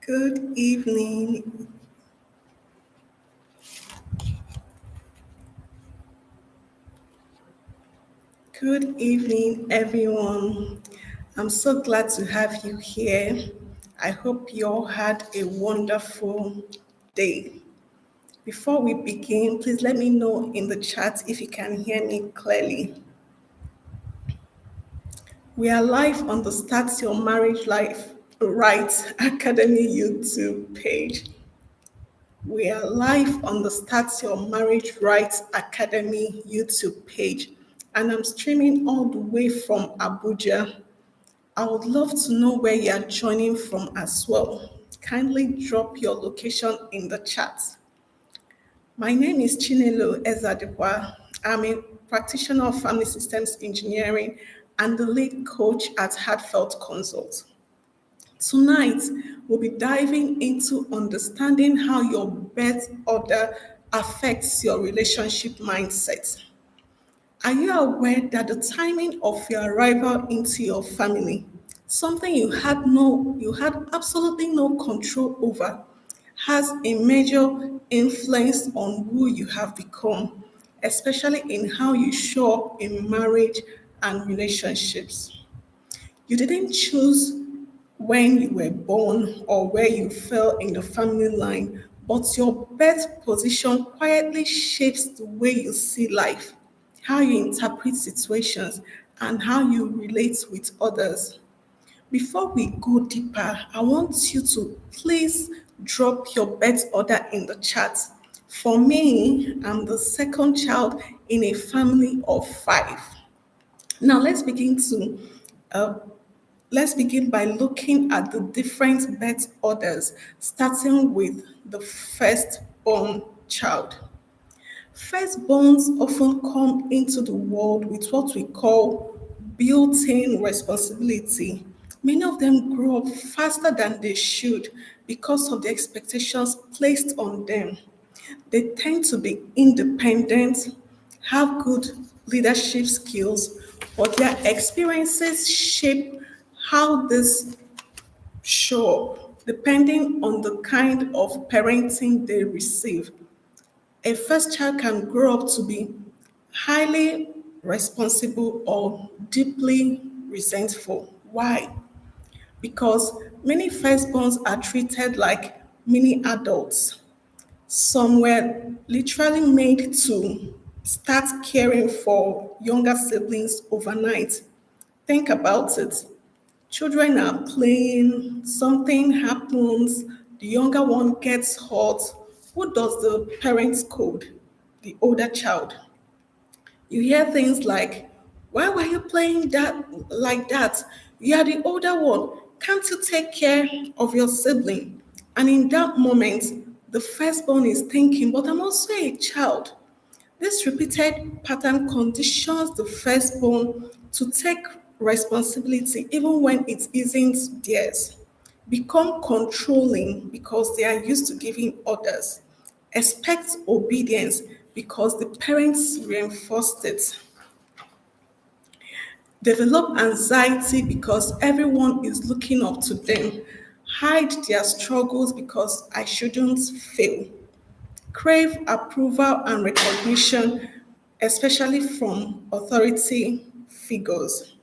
Good evening. Good evening, everyone. I'm so glad to have you here. I hope you all had a wonderful day. Before we begin, please let me know in the chat if you can hear me clearly. We are live on the Start Your Marriage Life Right Academy YouTube page. We are live on the Start Your Marriage Rights Academy YouTube page, and I'm streaming all the way from Abuja. I would love to know where you are joining from as well. Kindly drop your location in the chat. My name is Chinelo Ezadikwa. I'm a practitioner of family systems engineering and the lead coach at Heartfelt Consult. Tonight, we'll be diving into understanding how your birth order affects your relationship mindset. Are you aware that the timing of your arrival into your family, something you had absolutely no control over, has a major influence on who you have become, especially in how you show up in marriage and relationships? You didn't choose when you were born or where you fell in the family line, but your birth position quietly shapes the way you see life, how you interpret situations, and how you relate with others. Before we go deeper, I want you to please drop your birth order in the chat. For me, I'm the second child in a family of five. Now uh, let's begin by looking at the different birth orders, starting with the firstborn child. Firstborns often come into the world with what we call built in responsibility. Many of them grow up faster than they should because of the expectations placed on them. They tend to be independent, have good leadership skills, but their experiences shape how this show up, depending on the kind of parenting they receive. A first child can grow up to be highly responsible or deeply resentful. Why? Because many firstborns are treated like mini adults. Some were literally made to start caring for younger siblings overnight. Think about it. Children are playing, something happens, the younger one gets hurt. Who does the parents code? The older child. You hear things like, why were you playing that like that? You are the older one. Can't you take care of your sibling? And in that moment, the firstborn is thinking, but I'm also a child. This repeated pattern conditions the firstborn to take responsibility even when it isn't theirs, become controlling because they are used to giving orders, expect obedience because the parents reinforced it, develop anxiety because everyone is looking up to them, hide their struggles because I shouldn't fail, crave approval and recognition, especially from authority figures.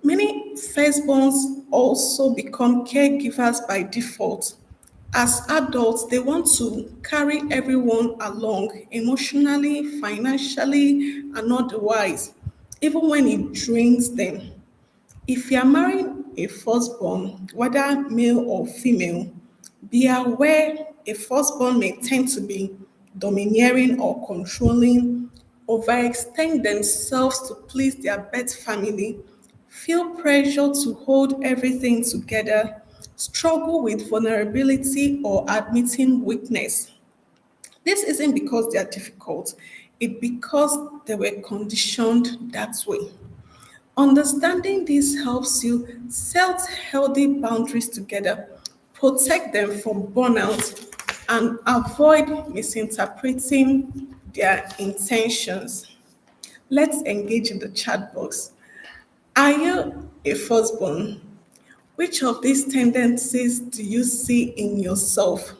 Many firstborns also become caregivers by default. As adults, they want to carry everyone along emotionally, financially, and otherwise, even when it drains them. If you are marrying a firstborn, whether male or female, be aware a firstborn may tend to be domineering or controlling, overextend themselves to please their birth family, feel pressure to hold everything together, struggle with vulnerability or admitting weakness. This isn't because they are difficult, it's because they were conditioned that way. Understanding this helps you set healthy boundaries together, protect them from burnout, and avoid misinterpreting their intentions. Let's engage in the chat box. Are you a firstborn? Which of these tendencies do you see in yourself?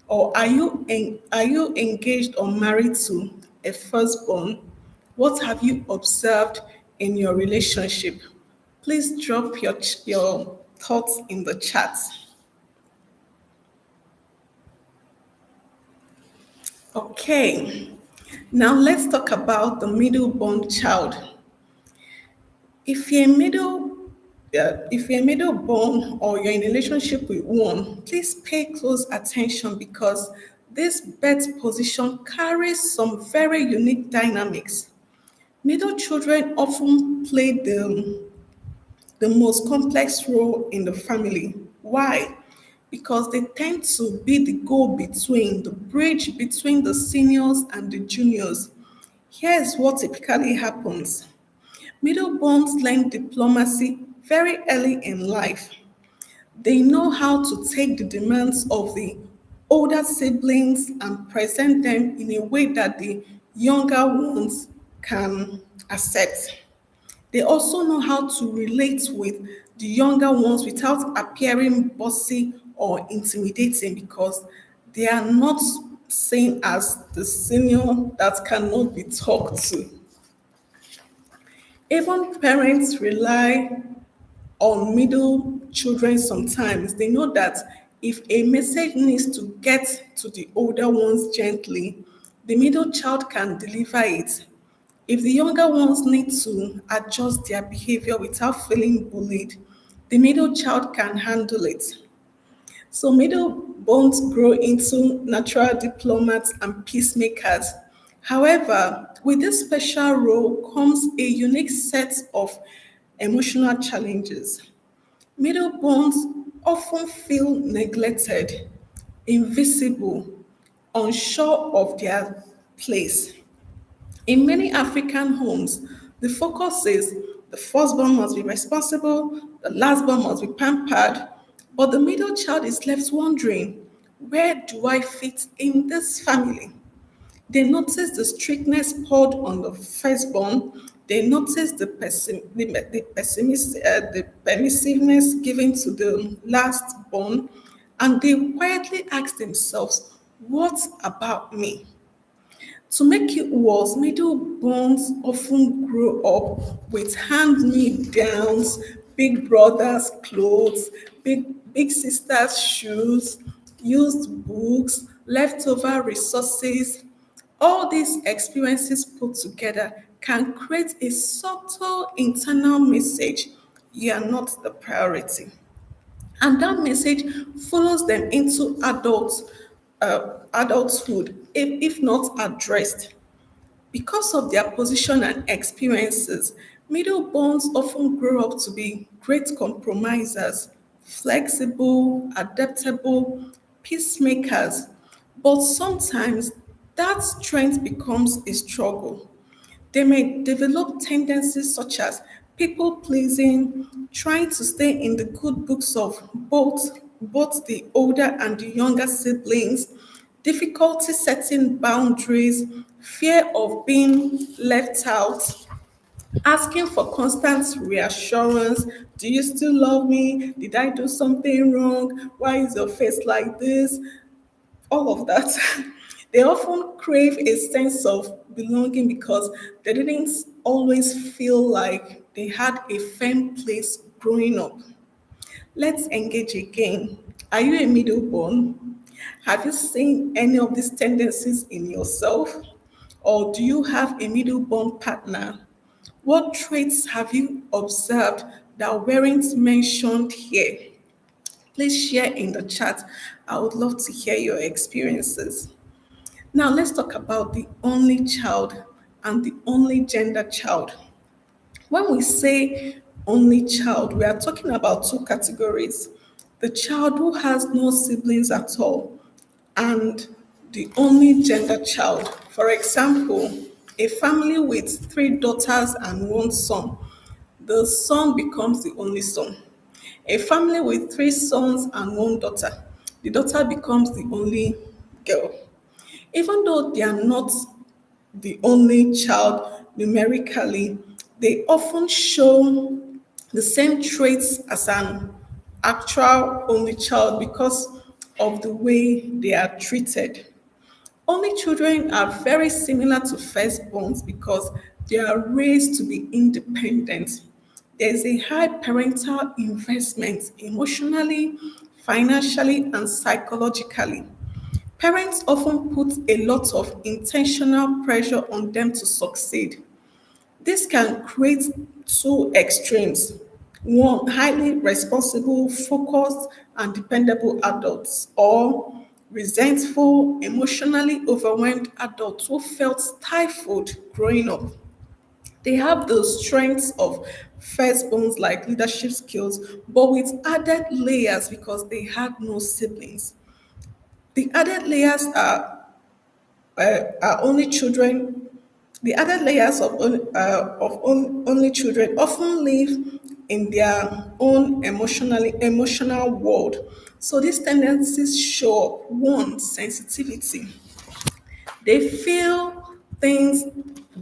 Or are you engaged or married to a firstborn? What have you observed in your relationship? Please drop your thoughts in the chat. Okay, now let's talk about the middle-born child. If you're middle, if you're middle-born or you're in a relationship with one, please pay close attention because this birth position carries some very unique dynamics. Middle children often play the most complex role in the family. Why? Because they tend to be the go between, the bridge between the seniors and the juniors. Here's what typically happens. Middle borns learn diplomacy very early in life. They know how to take the demands of the older siblings and present them in a way that the younger ones can accept. They also know how to relate with the younger ones without appearing bossy or intimidating because they are not seen as the senior that cannot be talked to. Even parents rely on middle children sometimes. They know that if a message needs to get to the older ones gently, the middle child can deliver it. If the younger ones need to adjust their behavior without feeling bullied, the middle child can handle it. So middle bones grow into natural diplomats and peacemakers. However, with this special role comes a unique set of emotional challenges. Middle bones often feel neglected, invisible, unsure of their place. In many African homes, the focus is the firstborn must be responsible, the lastborn must be pampered, but the middle child is left wondering, where do I fit in this family? They notice the strictness poured on the firstborn. They notice the permissiveness given to the lastborn, and they quietly ask themselves, "What about me?" To make it worse, middle bones often grow up with hand-me-downs, big brothers' clothes, big sisters' shoes, used books, leftover resources. All these experiences put together can create a subtle internal message: you are not the priority. And that message follows them into adulthood if not addressed. Because of their position and experiences, middle borns often grow up to be great compromisers, flexible, adaptable, peacemakers. But sometimes that strength becomes a struggle. They may develop tendencies such as people pleasing, trying to stay in the good books of both the older and the younger siblings, difficulty setting boundaries, fear of being left out, asking for constant reassurance. Do you still love me? Did I do something wrong? Why is your face like this? All of that. They often crave a sense of belonging because they didn't always feel like they had a firm place growing up. Let's engage again. Are you a middleborn? Have you seen any of these tendencies in yourself? Or do you have a middleborn partner? What traits have you observed that weren't mentioned here? Please share in the chat. I would love to hear your experiences. Now, let's talk about the only child and the only gender child. When we say only child, we are talking about two categories: the child who has no siblings at all, and the only gender child. For example, a family with three daughters and one son, the son becomes the only son. A family with three sons and one daughter, the daughter becomes the only girl. Even though they are not the only child numerically, they often show the same traits as an actual only child because of the way they are treated. Only children are very similar to firstborns because they are raised to be independent. There's a high parental investment emotionally, financially, and psychologically. Parents often put a lot of intentional pressure on them to succeed. This can create two extremes. One, highly responsible, focused, and dependable adults, or resentful, emotionally overwhelmed adults who felt stifled growing up. They have the strengths of firstborns like leadership skills, but with added layers because they had no siblings. The added layers are only children. The other layers of only children often live in their own emotional world. So these tendencies show up. One, sensitivity. They feel things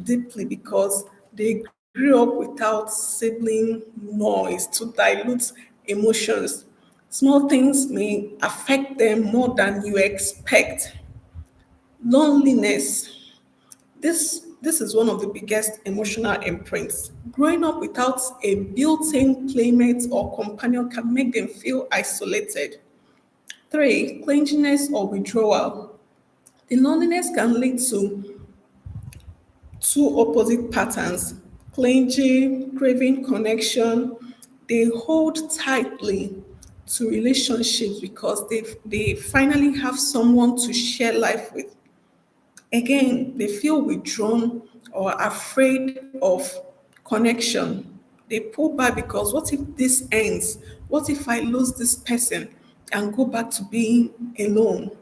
deeply because they grew up without sibling noise to dilute emotions. Small things may affect them more than you expect. Loneliness. This is one of the biggest emotional imprints. Growing up without a built-in playmate or companion can make them feel isolated. Three, clinginess or withdrawal. The loneliness can lead to two opposite patterns: clingy, craving connection. They hold tightly to relationships because they finally have someone to share life with. Again, they feel withdrawn or afraid of connection. They pull back because what if this ends? What if I lose this person and go back to being alone?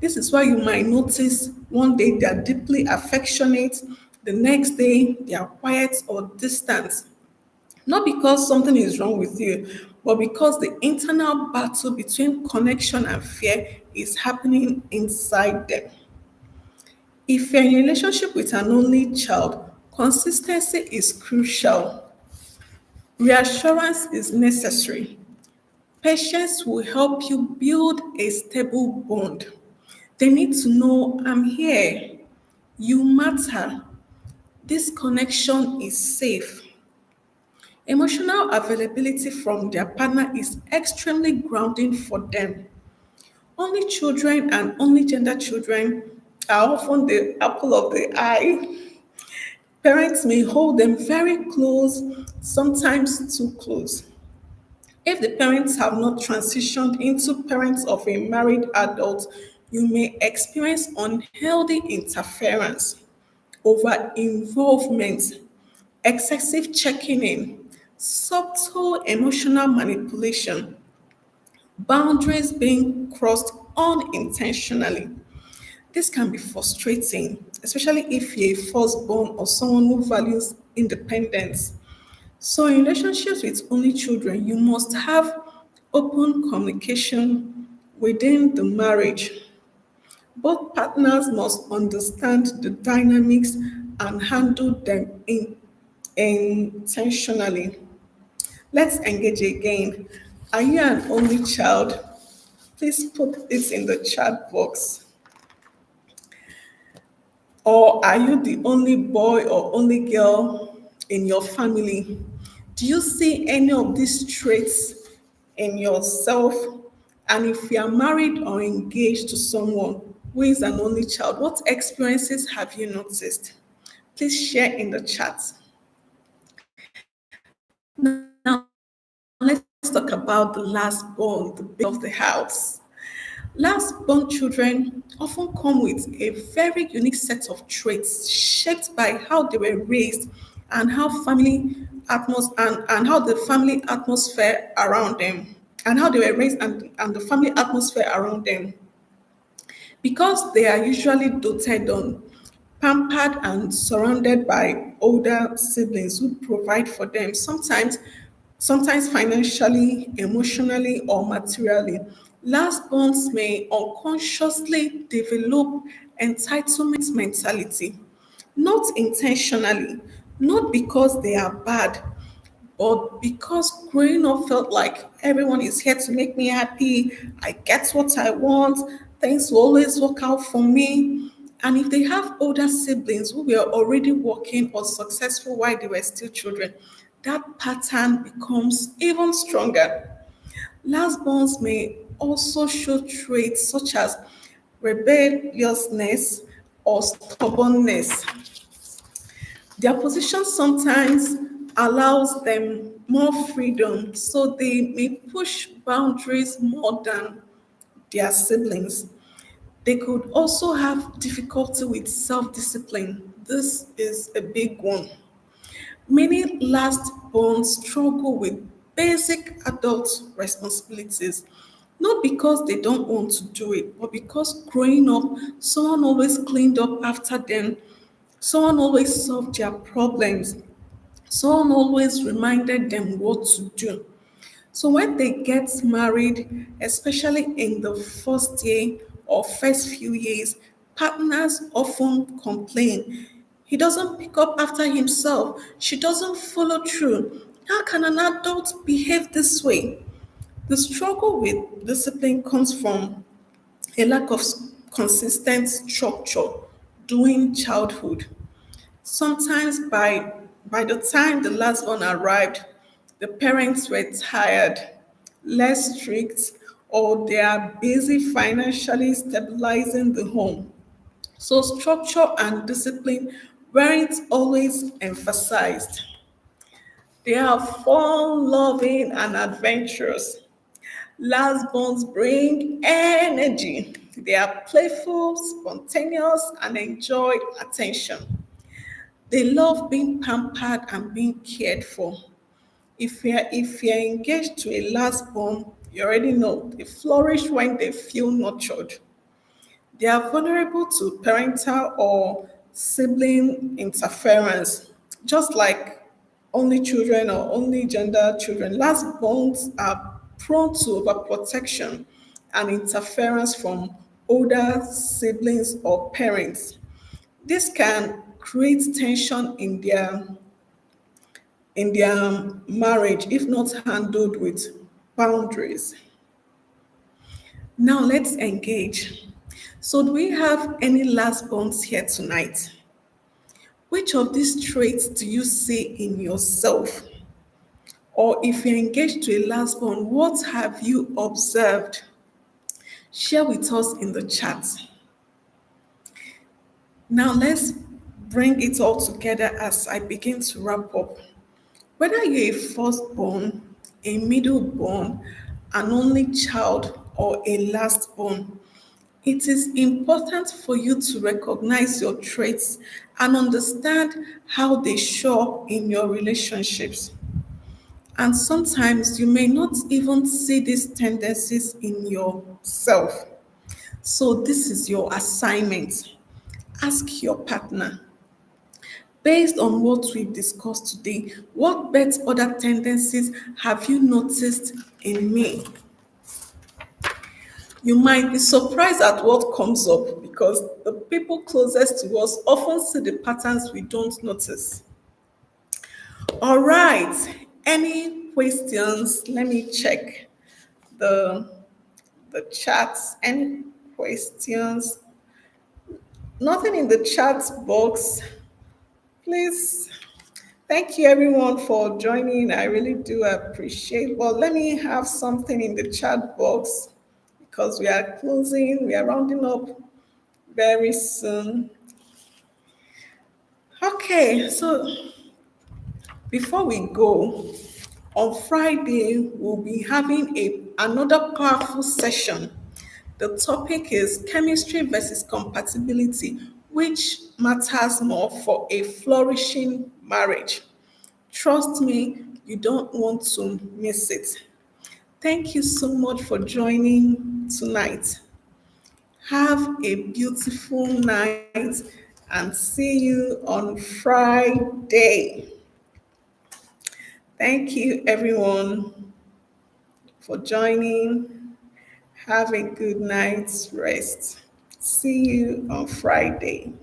This is why you might notice one day they are deeply affectionate, the next day they are quiet or distant. Not because something is wrong with you, but because the internal battle between connection and fear is happening inside them. If you're in a relationship with an only child, consistency is crucial. Reassurance is necessary. Patience will help you build a stable bond. They need to know I'm here. You matter. This connection is safe. Emotional availability from their partner is extremely grounding for them. Only children and only gender children are often the apple of the eye. Parents may hold them very close, sometimes too close. If the parents have not transitioned into parents of a married adult, you may experience unhealthy interference, over involvement, excessive checking in, subtle emotional manipulation, boundaries being crossed unintentionally. This can be frustrating, especially if you're a firstborn or someone who values independence. So, in relationships with only children, you must have open communication within the marriage. Both partners must understand the dynamics and handle them intentionally. Let's engage again. Are you an only child? Please put it in the chat box. Or are you the only boy or only girl in your family? Do you see any of these traits in yourself? And if you are married or engaged to someone who is an only child, what experiences have you noticed? Please share in the chat. Now, let's talk about the last born, the baby of the house. Last-born children often come with a very unique set of traits shaped by how they were raised and and how the family atmosphere around them and how they were raised and the family atmosphere around them. Because they are usually doted on, pampered, and surrounded by older siblings who provide for them, sometimes financially, emotionally, or materially. Lastborns may unconsciously develop entitlement mentality, not intentionally, not because they are bad, But because growing up felt like everyone is here to make me happy, I get what I want, things will always work out for me. And if they have older siblings who were already working or successful while they were still children, that pattern becomes even stronger. Lastborns may also show traits such as rebelliousness or stubbornness. Their position sometimes allows them more freedom, so they may push boundaries more than their siblings. They could also have difficulty with self discipline. This is a big one. Many last-born struggle with basic adult responsibilities, not because they don't want to do it, but because growing up, someone always cleaned up after them, someone always solved their problems, someone always reminded them what to do. So when they get married, especially in the first year or first few years, partners often complain. He doesn't pick up after himself. She doesn't follow through. How can an adult behave this way? The struggle with discipline comes from a lack of consistent structure during childhood. Sometimes by the time the last one arrived, the parents were tired, less strict, or they are busy financially stabilizing the home. So structure and discipline weren't always emphasized. They are fun, loving, and adventurous. Last bonds bring energy. They are playful, spontaneous, and enjoy attention. They love being pampered and being cared for. If you're engaged to a last born, you already know they flourish when they feel nurtured. They are vulnerable to parental or sibling interference, just like only children or only gender children. Last borns are prone to overprotection and interference from older siblings or parents. This can create tension in their marriage if not handled with boundaries. Now let's engage. So, do we have any last bonds here tonight? Which of these traits do you see in yourself? Or if you're engaged to a last bond, what have you observed? Share with us in the chat. Now let's bring it all together as I begin to wrap up. Whether you're a firstborn, a middleborn, an only child, or a lastborn, it is important for you to recognize your traits and understand how they show up in your relationships. And sometimes you may not even see these tendencies in yourself. So, this is your assignment. Ask your partner, based on what we've discussed today, what bet other tendencies have you noticed in me? You might be surprised at what comes up because the people closest to us often see the patterns we don't notice. All right, any questions? Let me check the the chats. Any questions? Nothing in the chat box. Please. Thank you everyone for joining. I really do appreciate. Well, let me have something in the chat box because we are closing, we are rounding up very soon. Okay, so before we go, on Friday, we'll be having another powerful session. The topic is chemistry versus compatibility, which matters more for a flourishing marriage. Trust me, you don't want to miss it. Thank you so much for joining tonight. Have a beautiful night and see you on Friday. Thank you, everyone, for joining. Have a good night's rest. See you on Friday.